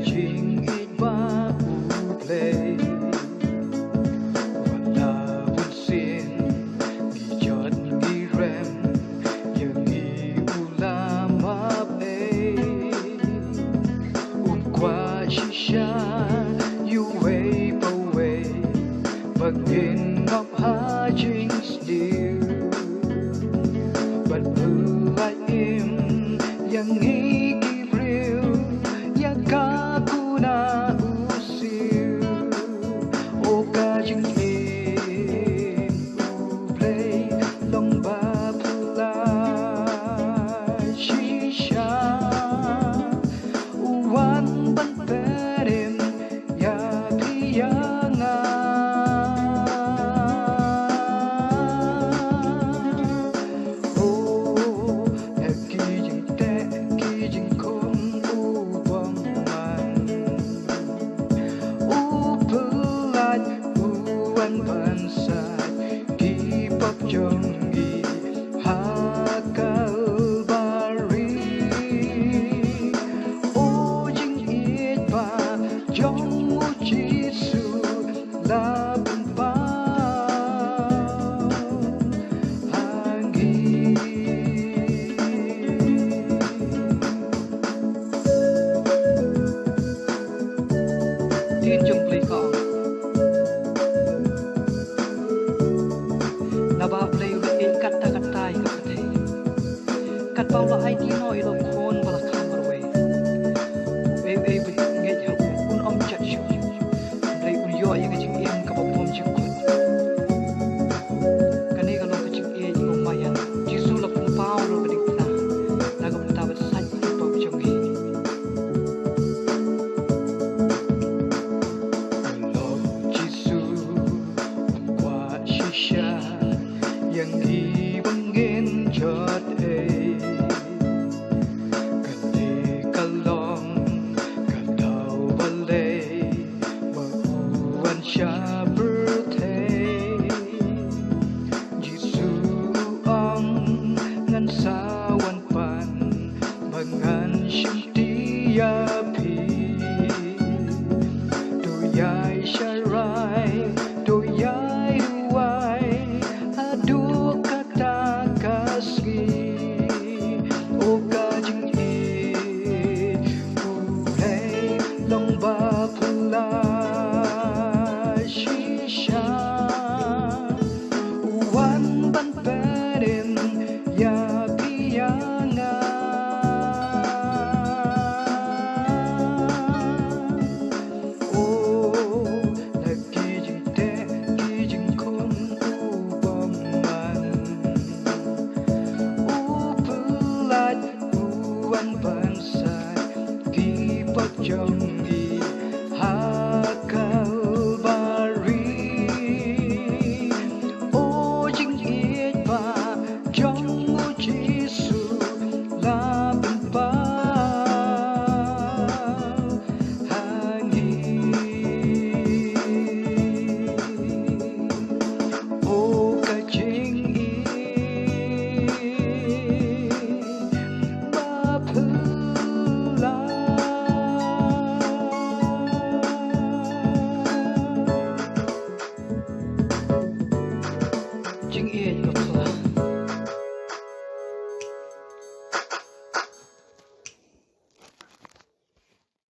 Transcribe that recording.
Jingieit play wala bunsin gijot girem yang ulama pe kwa shisha you way away bagin of hajing still but like him yang real kaku na usil o Jingieit play long baphylla shisha uwan banperim ya piyanga oh kijing kon bansat di pop jongi hakal bari o Jingieit pa jong ujisu labang pa hangi tin chung pli ko naba play with in kata i kapate kat paula ai di no ilo kon bala kamar we with nge ya un chat show play un yo ya ngajing in ka bom jikot kani ka lo ka Jingieit mo mayan jisu la pun paulo ka dikna la ka ta ba sa pop jongi lo jisu kwa shisha yang ibangin jot kati kalong kadaw balay mabuwan siya birthday Jisu ang ngansawan pan mangan siyang tiyapi doyay syaray doyay duway adu kata Khasi o Jingieit play long baphylla shisha uwan banperim ya piyanga oh kijing kon uwan bansat di pop jongi hakal bari o Jingieit pa jong ujisu labang pa hangi o Jingieit Jingieit baphylla